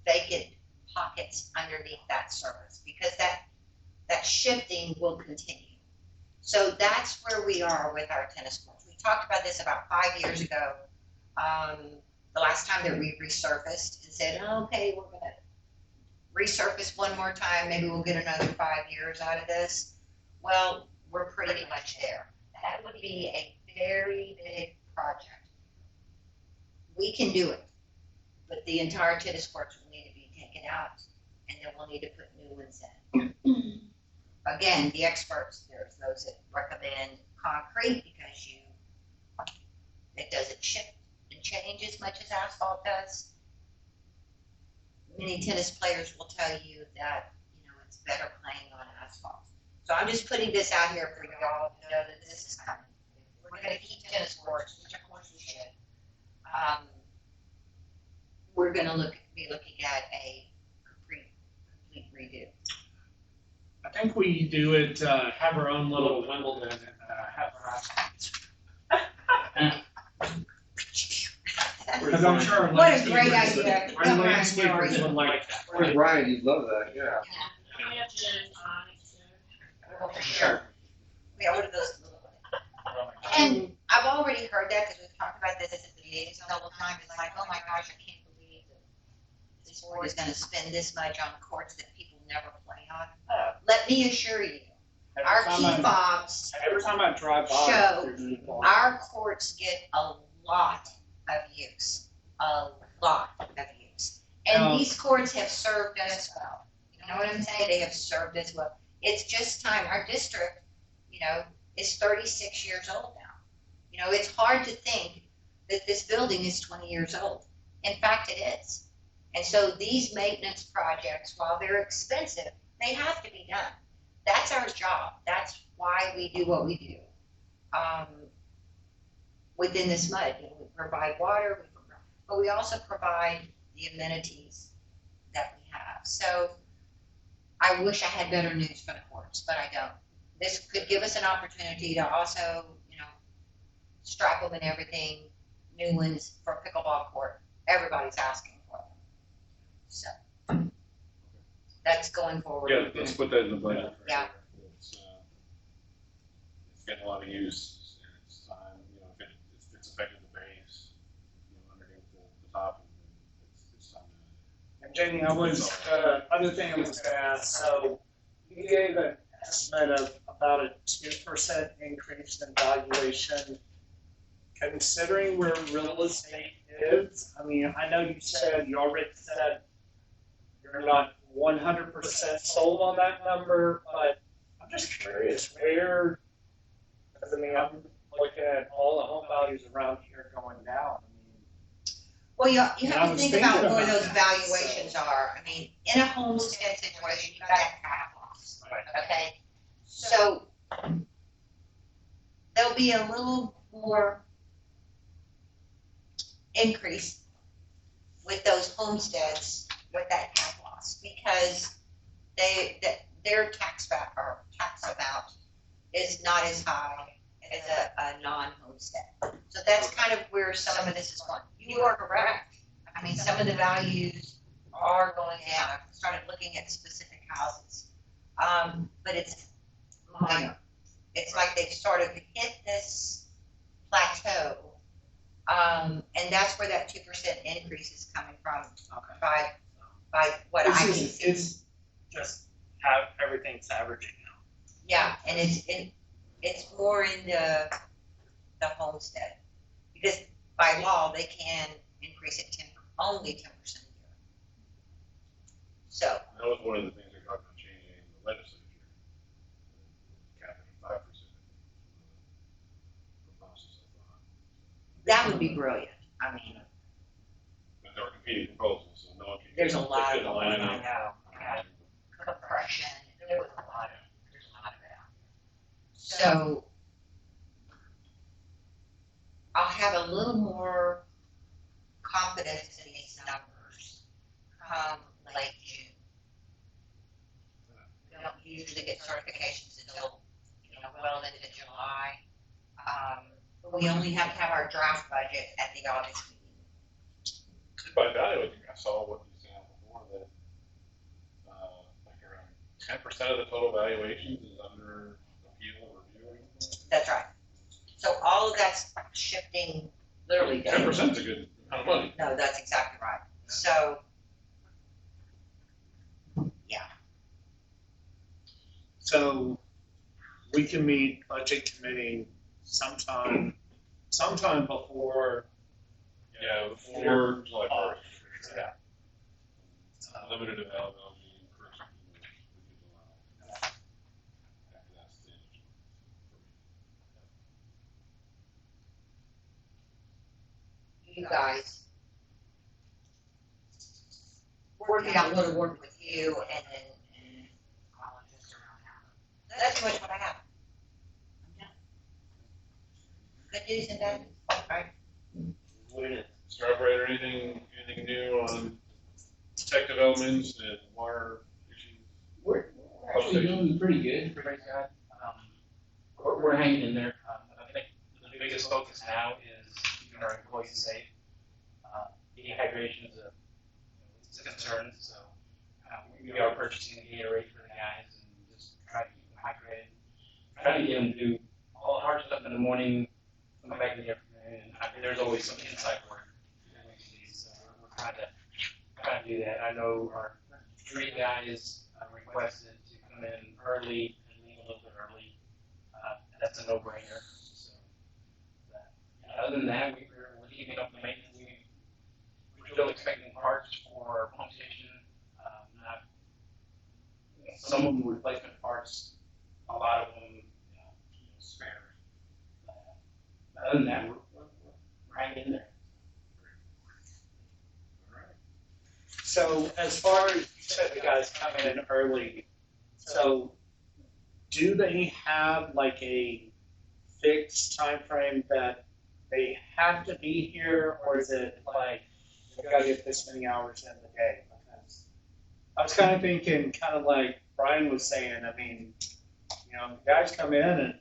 vacant pockets underneath that surface, because that shifting will continue. So that's where we are with our tennis courts. We talked about this about 5 years ago, the last time that we resurfaced and said, okay, we're gonna resurface one more time, maybe we'll get another 5 years out of this. Well, we're pretty much there. That would be a very big project. We can do it, but the entire tennis courts will need to be taken out, and then we'll need to put new ones in. Again, the experts, there's those that recommend concrete because it doesn't shift and change as much as asphalt does. Many tennis players will tell you that, it's better playing on asphalt. So I'm just putting this out here for y'all to know that this is coming. If we're gonna keep tennis courts, which of course we should. We're gonna be looking at a complete redo. I think we do it, have our own little Wimbledon and have our. Because I'm sure. our What a great landscapers- idea. Our Come on, landscapers Lori. would like that. Where's Ryan? You'd love that, yeah. Can we have gin and tonic too? Well, for sure. We ordered those. And I've already heard that because we've talked about this at the meetings all the time. It's like, oh my gosh, I can't believe that this board is gonna spend this much on courts that people never play on. Let me assure you, our key fobs, Every time I drive by. Show there's new ball. our courts get a lot of use, a lot of use. And these courts have served us well. You know what I'm saying? They have served us well. It's just time. Our district, is 36 years old now. It's hard to think that this building is 20 years old. In fact, it is. And so these maintenance projects, while they're expensive, they have to be done. That's our job. That's why we do what we do. Within this mud, we provide water, but we also provide the amenities that we have. So I wish I had better news for the courts, but I don't. This could give us an opportunity to also, strap them and everything, new ones for pickleball court. Everybody's asking for them. So that's going forward. Yeah, let's put that in the budget. for Yeah. sure. It's getting a lot of use, and it's time, if it's affected the base, underneath the top, it's time to. And Jamie, I was, other thing I was gonna ask, so you gave an estimate of about a 2% increase in valuation. Considering where real estate is, I mean, I know you already said you're not 100% sold on that number, but I'm just curious where, because I mean, I'm looking at all the home values around here going down. Well, you I have to was think thinking about where about those that, valuations are. I mean, in a homestead situation, you've got a cap loss, okay? So there'll be a little more increase with those homesteads with that cap loss because their tax amount is not as high as a non-homestead. So that's kind of where some of this is going. You are correct. I mean, some of the values are going down. I've started looking at specific houses. But it's minor. It's like they've started to hit this plateau. And that's where that 2% increase is coming from by what I can see. It's just how everything's averaging out. Yeah, and it's more in the homestead because by law they can increase it only 10% a year. So That was one of the things we talked about changing in the legislature. Cap it at 5%. The process, I thought. that would be brilliant. I mean, But there were competing proposals, so no one could. there's a lot they of couldn't them. line I up. know. Yeah. Compression. There was a lot of that. So I'll have a little more confidence in these numbers come late June. We don't usually get certifications until, well into July. But we only have to have our draft budget at the August meeting. By evaluating, I saw what you said before that, like around 10% of the total valuations is under appeal or review or anything. That's right. So all of that's shifting literally. 10% is a good amount of money. No, that's exactly right. So So we can meet budget committee sometime before. Yeah, before July Oh, first. yeah. Limited availability in person, we could allow after that stage. You guys. Working out what to work with you and then I'll adjust around that. That's pretty much what I have. I'm done. Good news and bad news, right? Mr. Operator, anything new on tech developments and water issues? We're actually doing pretty good, pretty good. We're hanging in there. I think the biggest focus now is keeping our employees safe. Dehydration is a concern, so we are purchasing Gatorade for the guys and just try to keep them hydrated. Trying to get them to do all the hard stuff in the morning, come back in the afternoon, and there's always some inside work. So we're trying to do that. I know our street guys requested to come in early and leave a little bit early. That's a no-brainer. So, other than that, we're keeping up the maintenance. We're still expecting parts for our pump station. Not some of them replacement parts, a lot of them spare. Other than that, we're hanging in there. So as far as you said, the guys coming in early, so do they have like a fixed time frame that they have to be here, or is it like they gotta get this many hours in the day? Because I was kind of thinking, kind of like Brian was saying, I mean, the guys come in at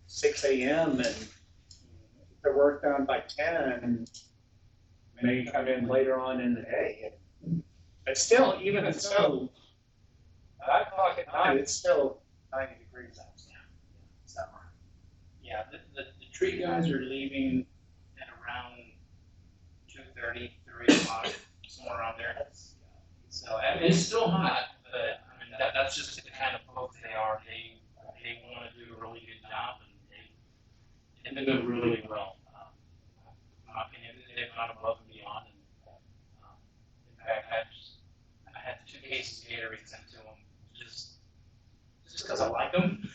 6 a.m. and get their work done by 10, and maybe come in later on in the day. But still, even so, 9 o'clock at night, it's still 90 degrees out. So, Yeah, the tree guys are leaving at around 2:30, 3 o'clock, somewhere around there. So, I mean, it's still hot, but I mean, that's just the kind of folks they are. They want to do a really good job, and they do really well. In my opinion, they've gone above and beyond. And, in fact, I had 2 cases of Gatorade sent to them just because I like them.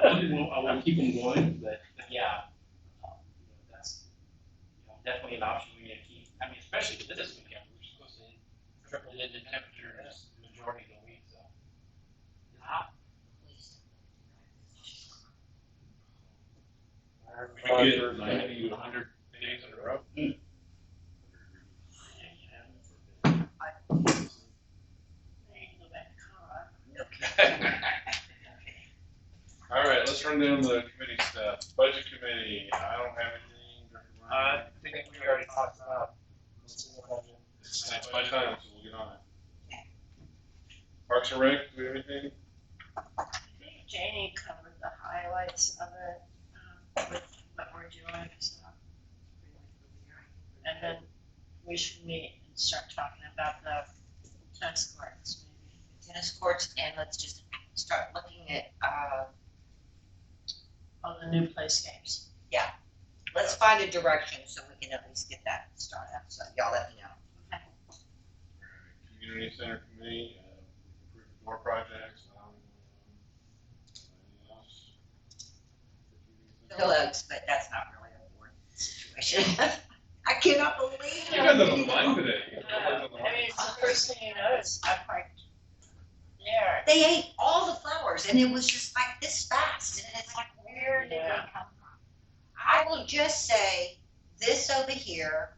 I want to keep them going, but yeah, that's definitely an option we need to keep. I mean, especially this weekend, we're supposed to hit triple-digit temperatures the majority of the week, so it's hot. We get 90 to 100 days in a row. All right, let's run down the committee stuff. Budget committee, I don't have anything. I think we already talked about. It's my time, so we'll get on it. Parks and Rec, do we have anything? I think Janie covered the highlights of it, with what we're doing, so. And then we should meet and start talking about the tennis courts, maybe. Tennis courts, and let's just start looking at, On the new place games. let's find a direction so we can at least get that started up, so y'all let me know. Community Center Committee, approved more projects. Anything else? Phillips, but that's not really a board situation. I cannot believe You guys have a line today. I mean, it's the first thing you notice, I parked there. They ate all the flowers and it was just like this fast, and it's like, where did they Yeah. come from? I will just say, this over here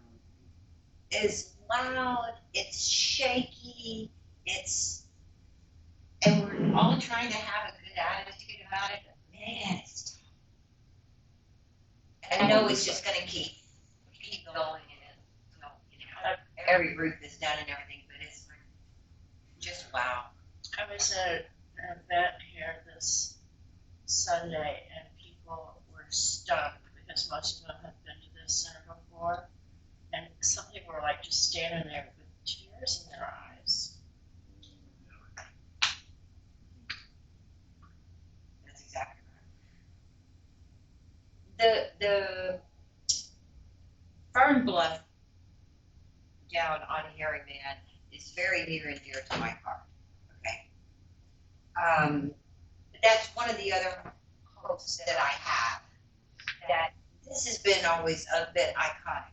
is loud, it's shaky, and we're all trying to have a good attitude about it, but man, it's tough. And I know it's just gonna keep going, and every roof is done and everything, but it's like, just wow. I was at an event here this Sunday and people were stunned because most of them have been to this center before. And some people were like just standing there with tears in their eyes. the Fern Bluff down on Harryman is very near and dear to my heart, okay? That's one of the other hopes that I have, that this has been always a bit iconic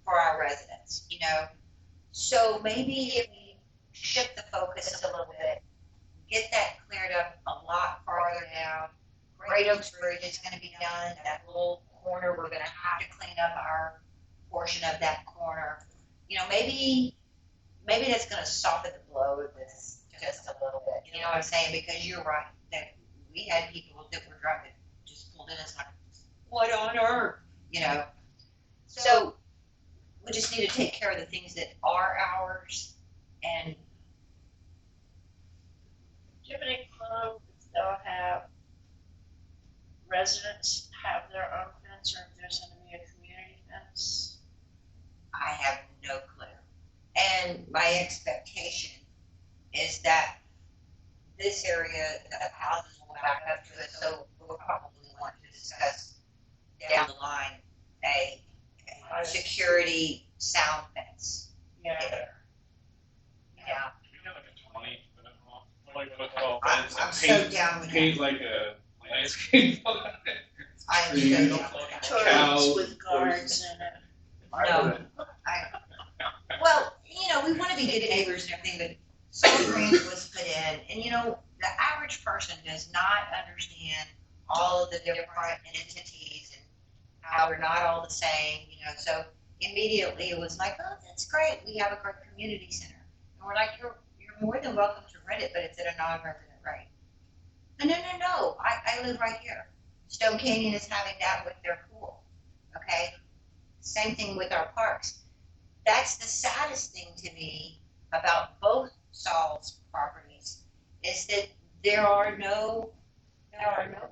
for our residents, you know? So maybe if we shift the focus a little bit, get that cleared up a lot farther down. Great Oaks Bridge is gonna be done, that little corner, we're gonna have to clean up our portion of that corner. You know, maybe that's gonna soften the blow of this just a little bit, you know what I'm saying? Because you're right, that we had people that were driving, just pulled in, it's like, what on earth, you know? So, we just need to take care of the things that are ours, and Do you have any clue if they'll have residents have their own fence, or if there's gonna be a community fence? I have no clue. And my expectation is that this area, the houses will back up to it, so we'll probably want to discuss down the line a security sound fence. Yeah. Yeah, We got like a 20-foot long, 20-foot tall I'm fence and so paint, down with paint that. like a landscape. I'm so Trees. down with that. Toilets with guards in it. No, well, you know, we want to be good neighbors and everything, but Soul Ranch was put in, and you know, the average person does not understand all of the different entities and how we're not all the same, you know, so immediately it was like, oh, that's great, we have a great community center. And we're like, you're more than welcome to rent it, but it's at a non-resident rate. No, I live right here. Stone Canyon is having that with their pool, okay? Same thing with our parks. That's the saddest thing to me about both Saul's properties, is that there are no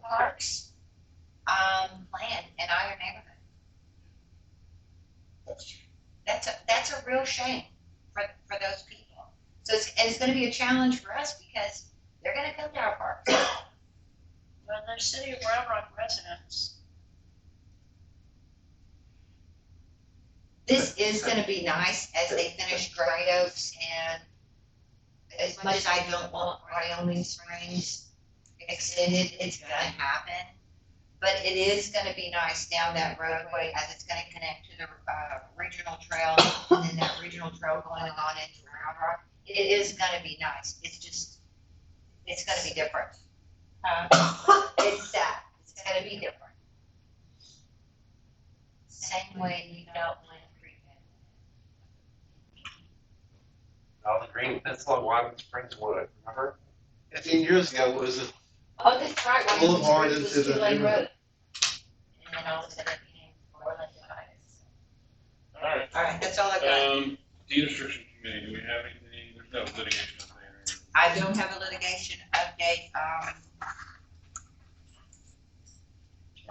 parks planned in either neighborhood. That's a real shame for those people. So it's going to be a challenge for us, because they're going to come to our parks. Well, they're City of Round Rock residents. This is going to be nice as they finish Great Oaks, and as much as I don't want Wyoming Springs extended, it's going to happen. But it is going to be nice down that roadway, as it's going to connect to the regional trail, and then that regional trail going on into Round Rock. It is going to be nice. It's going to be different. It's sad. It's going to be different. Same way you don't live free. All the green pencil on Wyoming Springs Wood, remember? 15 years ago, it was a Oh, that's right. Wyoming boulevard Springs into was the two-lane neighborhood. road. And then all of a sudden it became four-lane divided. All right. All right, that's all I've got. Deed restriction committee, do we have anything? There's no litigation up there. I don't have a litigation update. All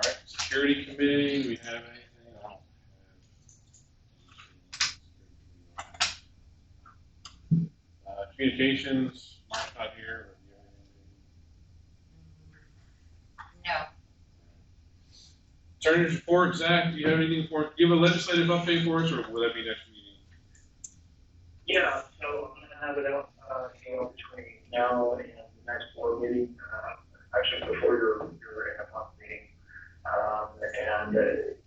right, security committee, do we have anything? I don't have. Communications, Mark's not here, but do you have anything? No. Attorney's report, Zach, do you have anything for, do you have a legislative update for us, or will that be next meeting? Yeah, so I'm gonna have it out, between now and the next board meeting, actually before your end of month meeting.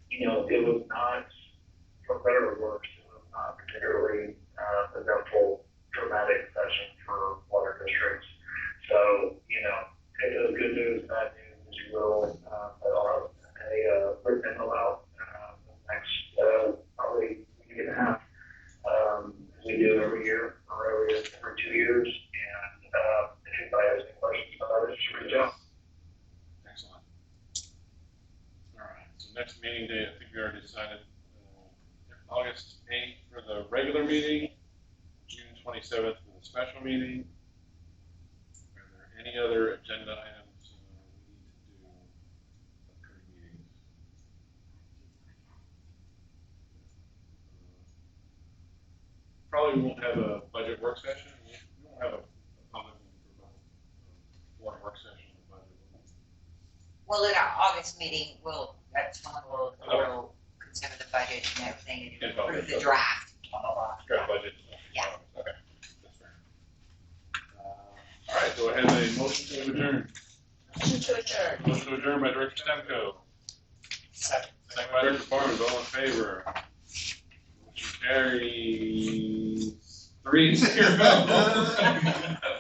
You know, it was not, for better or worse, it was not particularly, eventful, dramatic session for water districts. So, you know, it was good news, bad news, as you will, but I'll have a written memo out, next, probably week and a half. As we do every year, or every 2 years, and, if anybody has any questions about it, just reach out. Excellent. All right, so next meeting day, I think we already decided, August 8th for the regular meeting, June 27th for the special meeting. Are there any other agenda items we need to do at current meetings? Probably won't have a budget work session. We won't have a public board work session on the budget. Well, at our August meeting, we'll that's when we'll consider the budget and everything and Yeah, okay. approve the draft. Draft budget. Yeah. Okay. That's fair. All right, do I have a motion to adjourn? Motion to adjourn. Motion to adjourn by Director Stemco. Second. Second by Director Barnes, all in favor? Motion carries 3-0.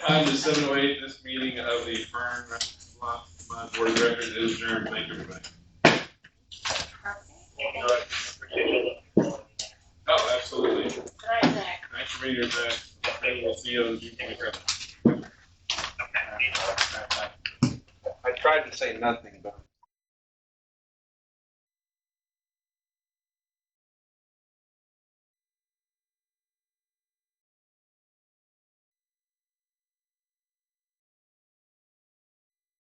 Time is 7:08. This meeting of the Fern Bluff Board of Directors is adjourned. Thank you, everybody. Oh, absolutely. Good night, Zach. Thanks for being here, Zach. We'll see you on June 27th. I tried to say nothing, but